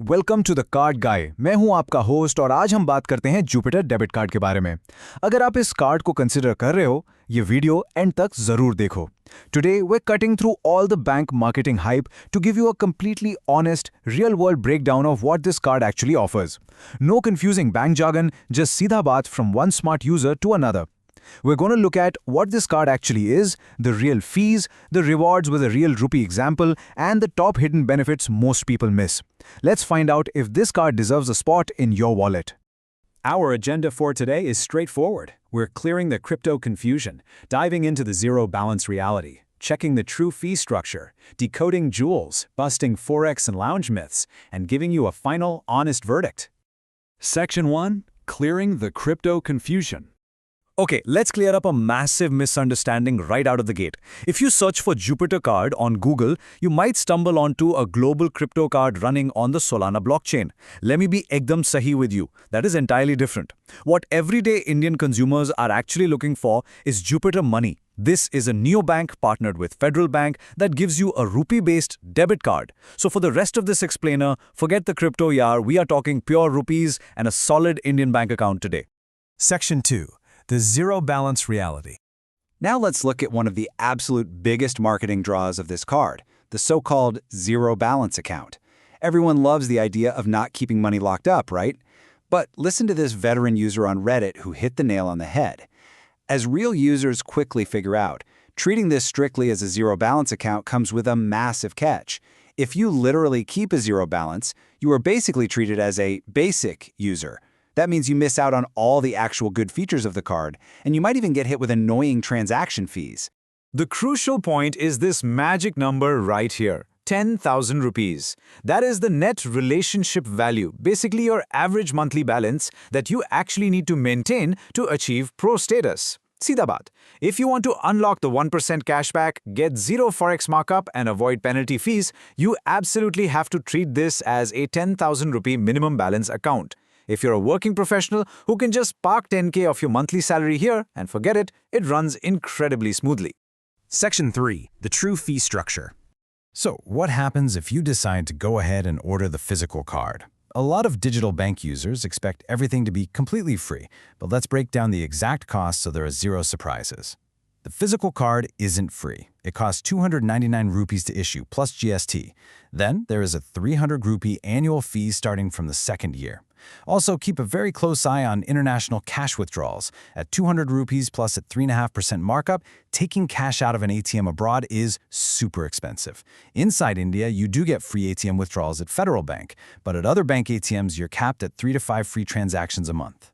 Welcome to the card गाय। मैं हूं आपका होस्ट और आज हम बात करते हैं जुपिटर डेबिट कार्ड के बारे में। अगर आप इस कार्ड को कंसिडर कर रहे हो, ये वीडियो एंड तक जरूर देखो। Today we cutting through all the bank marketing hype to give you a completely honest real world breakdown of what this card actually offers. No confusing bank jargon, just सीधा बात from one smart user to another. We're going to look at what this card actually is, the real fees, the rewards with a real rupee example, and the top hidden benefits most people miss. Let's find out if this card deserves a spot in your wallet. Our agenda for today is straightforward. We're clearing the crypto confusion, diving into the zero balance reality, checking the true fee structure, decoding jewels, busting forex and lounge myths, and giving you a final, honest verdict. Section 1: Clearing the crypto confusion. Okay, let's clear up a massive misunderstanding right out of the gate. If you search for Jupiter card on Google, you might stumble onto a global crypto card running on the Solana blockchain. Let me be ekdam sahi with you. That is entirely different. What everyday Indian consumers are actually looking for is Jupiter Money. This is a neobank partnered with Federal Bank that gives you a rupee-based debit card. So for the rest of this explainer, forget the crypto yaar. We are talking pure rupees and a solid Indian bank account today. Section 2: The Zero Balance Reality. Now let's look at one of the absolute biggest marketing draws of this card, the so-called zero balance account. Everyone loves the idea of not keeping money locked up, right? But listen to this veteran user on Reddit who hit the nail on the head. As real users quickly figure out, treating this strictly as a zero balance account comes with a massive catch. If you literally keep a zero balance, you are basically treated as a basic user. That means you miss out on all the actual good features of the card, and you might even get hit with annoying transaction fees. The crucial point is this magic number right here, 10,000 rupees. That is the net relationship value, basically your average monthly balance that you actually need to maintain to achieve pro status. Seedha baat. If you want to unlock the 1% cashback, get zero forex markup and avoid penalty fees, you absolutely have to treat this as a 10,000 rupee minimum balance account. If you're a working professional who can just park 10K of your monthly salary here and forget it, it runs incredibly smoothly. Section 3: The True Fee Structure. So, what happens if you decide to go ahead and order the physical card? A lot of digital bank users expect everything to be completely free, but let's break down the exact cost so there are zero surprises. The physical card isn't free. It costs 299 rupees to issue, plus GST. Then, there is a 300 rupee annual fee starting from the second year. Also, keep a very close eye on international cash withdrawals. At 200 rupees plus at 3.5% markup, taking cash out of an ATM abroad is super expensive. Inside India, you do get free ATM withdrawals at Federal Bank, but at other bank ATMs, you're capped at 3 to 5 free transactions a month.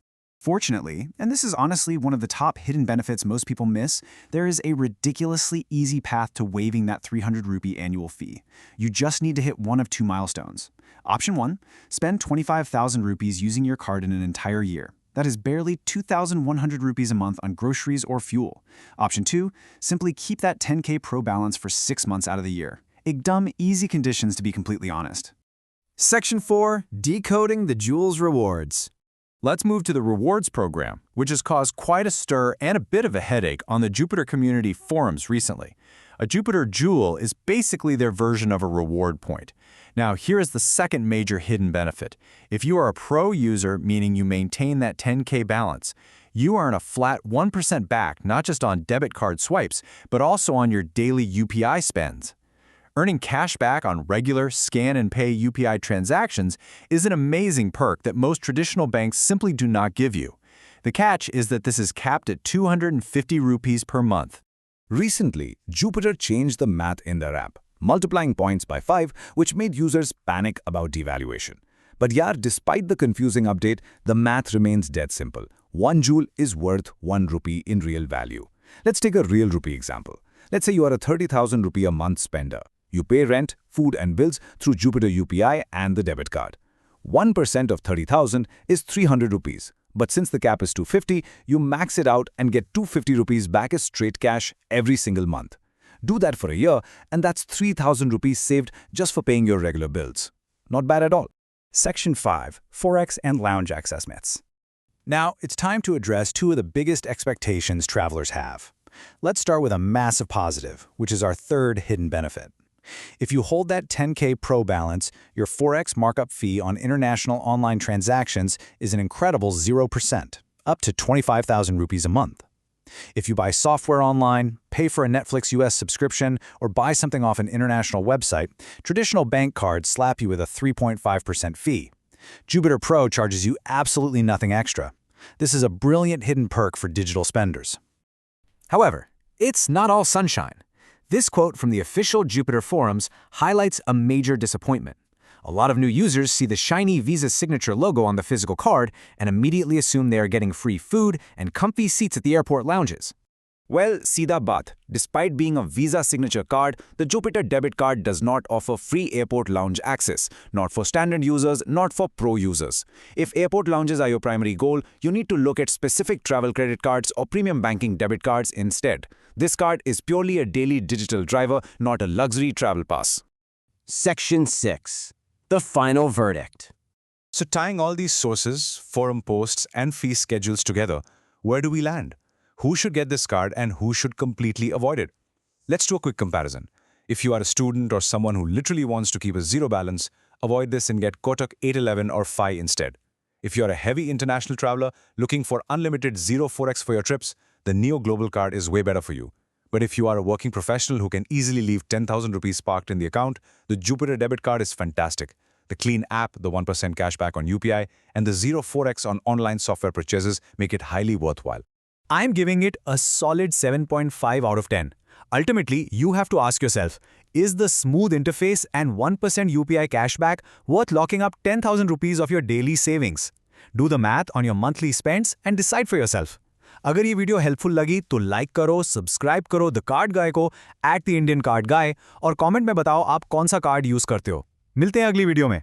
Fortunately, and this is honestly one of the top hidden benefits most people miss, there is a ridiculously easy path to waiving that 300 rupee annual fee. You just need to hit one of two milestones. Option 1, spend 25,000 rupees using your card in an entire year. That is barely 2,100 rupees a month on groceries or fuel. Option 2, simply keep that 10K pro balance for 6 months out of the year. Ekdam easy conditions to be completely honest. Section 4: Decoding the Jewels Rewards. Let's move to the rewards program, which has caused quite a stir and a bit of a headache on the Jupiter community forums recently. A Jupiter Jewel is basically their version of a reward point. Now, here is the second major hidden benefit. If you are a pro user, meaning you maintain that 10K balance, you earn a flat 1% back not just on debit card swipes, but also on your daily UPI spends. Earning cash back on regular scan-and-pay UPI transactions is an amazing perk that most traditional banks simply do not give you. The catch is that this is capped at 250 rupees per month. Recently, Jupiter changed the math in their app, multiplying points by 5, which made users panic about devaluation. But yaar, despite the confusing update, the math remains dead simple. 1 joule is worth 1 rupee in real value. Let's take a real rupee example. Let's say you are a 30,000 rupee a month spender. You pay rent, food and bills through Jupiter UPI and the debit card. 1% of 30,000 is 300 rupees. But since the cap is 250, you max it out and get 250 rupees back as straight cash every single month. Do that for a year and that's 3,000 rupees saved just for paying your regular bills. Not bad at all. Section 5: Forex and Lounge Access Myths. Now, it's time to address two of the biggest expectations travelers have. Let's start with a massive positive, which is our third hidden benefit. If you hold that 10K Pro balance, your Forex markup fee on international online transactions is an incredible 0%, up to 25,000 rupees a month. If you buy software online, pay for a Netflix US subscription, or buy something off an international website, traditional bank cards slap you with a 3.5% fee. Jupiter Pro charges you absolutely nothing extra. This is a brilliant hidden perk for digital spenders. However, it's not all sunshine. This quote from the official Jupiter forums highlights a major disappointment. A lot of new users see the shiny Visa signature logo on the physical card and immediately assume they are getting free food and comfy seats at the airport lounges. Well, Sida baat. Despite being a Visa signature card, the Jupiter debit card does not offer free airport lounge access. Not for standard users, not for pro users. If airport lounges are your primary goal, you need to look at specific travel credit cards or premium banking debit cards instead. This card is purely a daily digital driver, not a luxury travel pass. Section 6. The final verdict. So tying all these sources, forum posts, and fee schedules together, where do we land? Who should get this card and who should completely avoid it? Let's do a quick comparison. If you are a student or someone who literally wants to keep a zero balance, avoid this and get Kotak 811 or Fi instead. If you are a heavy international traveler looking for unlimited zero forex for your trips, the Neo Global card is way better for you. But if you are a working professional who can easily leave 10,000 rupees parked in the account, the Jupiter debit card is fantastic. The clean app, the 1% cashback on UPI, and the zero forex on online software purchases make it highly worthwhile. I'm giving it a solid 7.5 out of 10. Ultimately, you have to ask yourself, is the smooth interface and 1% UPI cashback worth locking up 10,000 rupees of your daily savings? Do the math on your monthly spends and decide for yourself. अगर ये video helpful लगी तो like करो, subscribe करो the card गाय को @the Indian Card Guy और comment में बताओ आप कौन सा कार्ड यूज करते हो। मिलते हैं अगली वीडियो में।